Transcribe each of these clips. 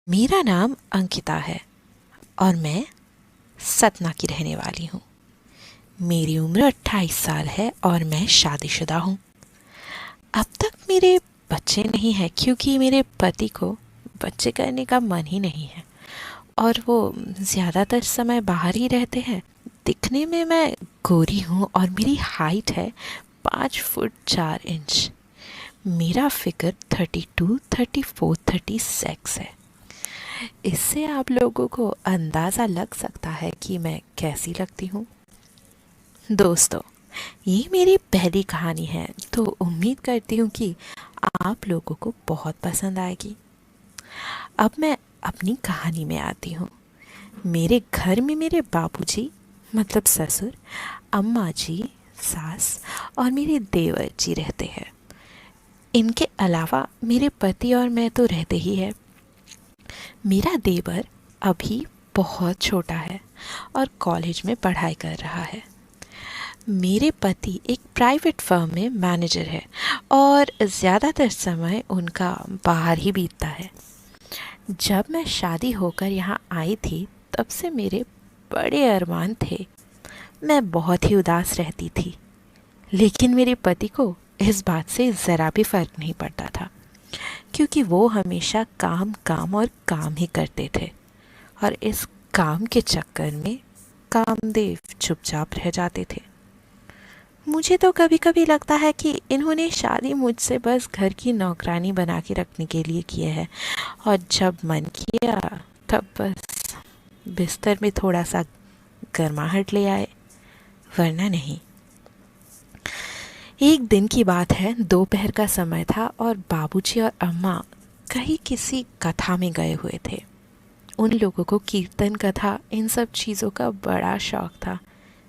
मेरा नाम अंकिता है और मैं सतना की रहने वाली हूँ। मेरी उम्र 28 साल है और मैं शादीशुदा हूँ। अब तक मेरे बच्चे नहीं हैं क्योंकि मेरे पति को बच्चे करने का मन ही नहीं है और वो ज़्यादातर समय बाहर ही रहते हैं। दिखने में मैं गोरी हूँ और मेरी हाइट है 5 फुट 4 इंच। मेरा फिगर 32, 34, 36 है। इससे आप लोगों को अंदाज़ा लग सकता है कि मैं कैसी लगती हूँ। दोस्तों, ये मेरी पहली कहानी है तो उम्मीद करती हूँ कि आप लोगों को बहुत पसंद आएगी। अब मैं अपनी कहानी में आती हूँ। मेरे घर में मेरे बाबूजी मतलब ससुर, अम्मा जी, सास और मेरे देवर जी रहते हैं। इनके अलावा मेरे पति और मैं तो रहते ही हैं। मेरा देवर अभी बहुत छोटा है और कॉलेज में पढ़ाई कर रहा है। मेरे पति एक प्राइवेट फर्म में मैनेजर है और ज़्यादातर समय उनका बाहर ही बीतता है। जब मैं शादी होकर यहाँ आई थी तब से मेरे बड़े अरमान थे। मैं बहुत ही उदास रहती थी, लेकिन मेरे पति को इस बात से ज़रा भी फ़र्क नहीं पड़ता था क्योंकि वो हमेशा काम काम और काम ही करते थे और इस काम के चक्कर में कामदेव चुपचाप रह जाते थे। मुझे तो कभी कभी लगता है कि इन्होंने शादी मुझसे बस घर की नौकरानी बना के रखने के लिए किया है और जब मन किया तब बस बिस्तर में थोड़ा सा गर्माहट ले आए, वरना नहीं। एक दिन की बात है, दोपहर का समय था और बाबूजी और अम्मा कहीं किसी कथा में गए हुए थे। उन लोगों को कीर्तन कथा इन सब चीज़ों का बड़ा शौक था।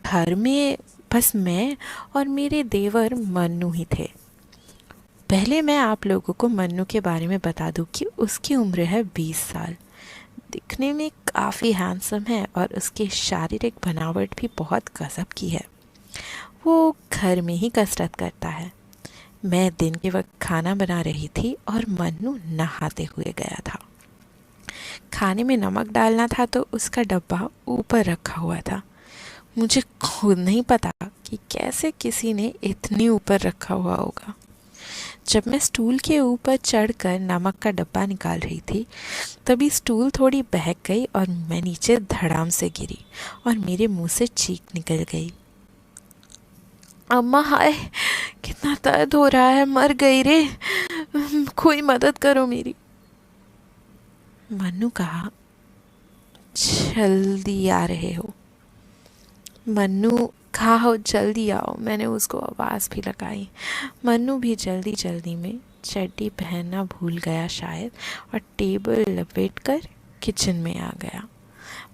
घर में बस मैं और मेरे देवर मन्नू ही थे। पहले मैं आप लोगों को मन्नू के बारे में बता दूं कि उसकी उम्र है 20 साल। दिखने में काफ़ी हैंडसम है और उसकी शारीरिक बनावट भी बहुत गजब की है। वो घर में ही कसरत करता है। मैं दिन के वक्त खाना बना रही थी और मन्नू नहाते हुए गया था। खाने में नमक डालना था तो उसका डब्बा ऊपर रखा हुआ था। मुझे खुद नहीं पता कि कैसे किसी ने इतने ऊपर रखा हुआ होगा। जब मैं स्टूल के ऊपर चढ़कर नमक का डब्बा निकाल रही थी तभी स्टूल थोड़ी बहक गई और मैं नीचे धड़ाम से गिरी और मेरे मुंह से चीख निकल गई। अम्मा हाय, कितना दर्द हो रहा है, मर गई रे, कोई मदद करो मेरी। मन्नू कहा, जल्दी आ रहे हो? मन्नू कहा, हो जल्दी आओ। मैंने उसको आवाज़ भी लगाई। मन्नू भी जल्दी जल्दी में चड्डी पहनना भूल गया शायद और टेबल लपेट कर किचन में आ गया।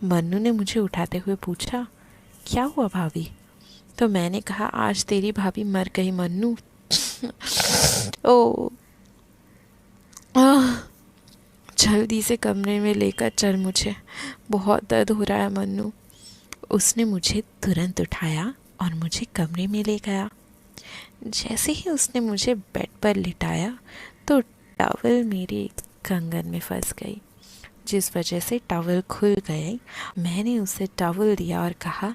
मन्नू ने मुझे उठाते हुए पूछा, क्या हुआ भाभी? तो मैंने कहा, आज तेरी भाभी मर गई मन्नू। ओ आह, जल्दी से कमरे में लेकर चल, मुझे बहुत दर्द हो रहा है मन्नू। उसने मुझे तुरंत उठाया और मुझे कमरे में ले गया। जैसे ही उसने मुझे बेड पर लिटाया तो टॉवल मेरी कंगन में फंस गई, जिस वजह से टॉवल खुल गई। मैंने उसे टॉवल दिया और कहा,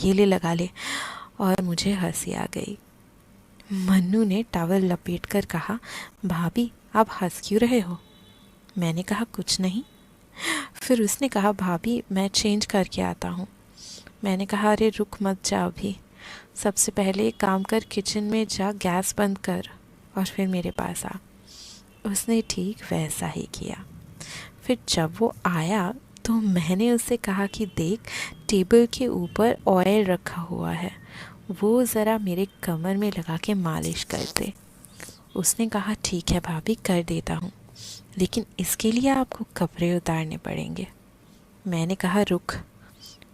ये ले लगा ले, और मुझे हंसी आ गई। मन्नू ने टॉवल लपेट कर कहा, भाभी आप हंस क्यों रहे हो? मैंने कहा, कुछ नहीं। फिर उसने कहा, भाभी मैं चेंज करके आता हूँ। मैंने कहा, अरे रुक मत जा अभी, सबसे पहले एक काम कर, किचन में जा, गैस बंद कर और फिर मेरे पास आ। उसने ठीक वैसा ही किया। फिर जब वो आया तो मैंने उससे कहा कि देख, टेबल के ऊपर ऑयल रखा हुआ है, वो ज़रा मेरे कमर में लगा के मालिश कर दे। उसने कहा, ठीक है भाभी, कर देता हूँ, लेकिन इसके लिए आपको कपड़े उतारने पड़ेंगे। मैंने कहा, रुक।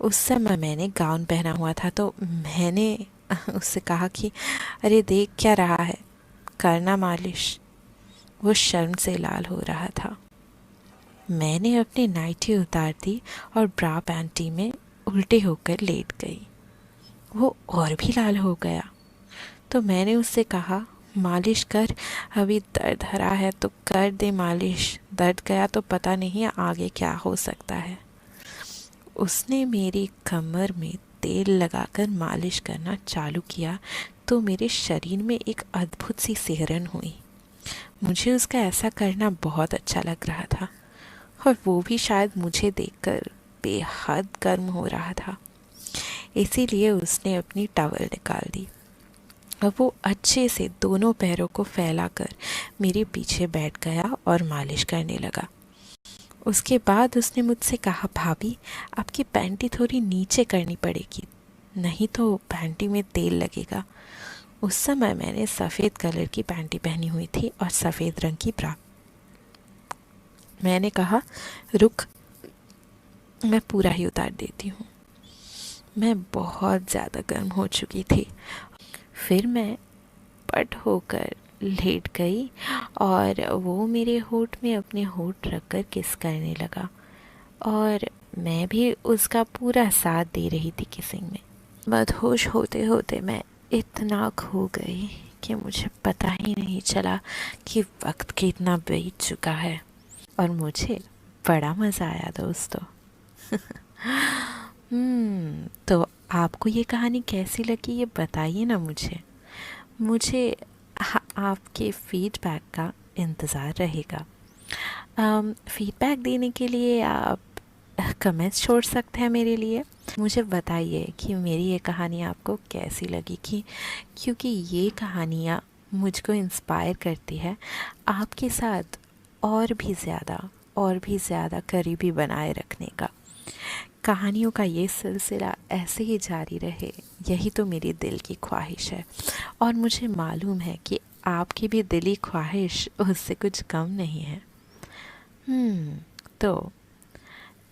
उस समय मैंने गाउन पहना हुआ था तो मैंने उससे कहा कि अरे देख क्या रहा है, करना मालिश। वो शर्म से लाल हो रहा था। मैंने अपनी नाइटी उतार दी और ब्रा पैंटी में उल्टे होकर लेट गई। वो और भी लाल हो गया तो मैंने उससे कहा, मालिश कर, अभी दर्द हरा है तो कर दे मालिश, दर्द गया तो पता नहीं आगे क्या हो सकता है। उसने मेरी कमर में तेल लगाकर मालिश करना चालू किया तो मेरे शरीर में एक अद्भुत सी सिहरन हुई। मुझे उसका ऐसा करना बहुत अच्छा लग रहा था और वो भी शायद मुझे देखकर बेहद गर्म हो रहा था। इसीलिए उसने अपनी टॉवल निकाल दी। अब वो अच्छे से दोनों पैरों को फैलाकर मेरे पीछे बैठ गया और मालिश करने लगा। उसके बाद उसने मुझसे कहा, भाभी आपकी पैंटी थोड़ी नीचे करनी पड़ेगी, नहीं तो पैंटी में तेल लगेगा। उस समय मैंने सफ़ेद कलर की पैंटी पहनी हुई थी और सफ़ेद रंग की ब्रा। मैंने कहा, रुक, मैं पूरा ही उतार देती हूँ। मैं बहुत ज़्यादा गर्म हो चुकी थी। फिर मैं पट होकर लेट गई और वो मेरे होठ में अपने होठ रखकर किस करने लगा और मैं भी उसका पूरा साथ दे रही थी किसिंग में। मदहोश होते होते मैं इतना खो गई कि मुझे पता ही नहीं चला कि वक्त कितना बीत चुका है और मुझे बड़ा मज़ा आया दोस्तों। तो आपको ये कहानी कैसी लगी ये बताइए ना मुझे आपके फीडबैक का इंतज़ार रहेगा। फीडबैक देने के लिए आप कमेंट्स छोड़ सकते हैं मेरे लिए। मुझे बताइए कि मेरी ये कहानी आपको कैसी लगी, क्योंकि ये कहानियाँ मुझको इंस्पायर करती है आपके साथ और भी ज़्यादा करीबी बनाए रखने का। कहानियों का ये सिलसिला ऐसे ही जारी रहे, यही तो मेरी दिल की ख्वाहिश है और मुझे मालूम है कि आपकी भी दिली ख्वाहिश उससे कुछ कम नहीं है। तो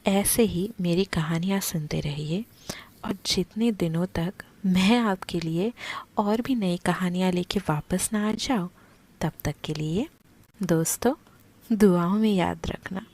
ऐसे ही मेरी कहानियाँ सुनते रहिए और जितने दिनों तक मैं आपके लिए और भी नई कहानियाँ लेके वापस ना आ जाऊँ, तब तक के लिए दोस्तों दुआओं में याद रखना।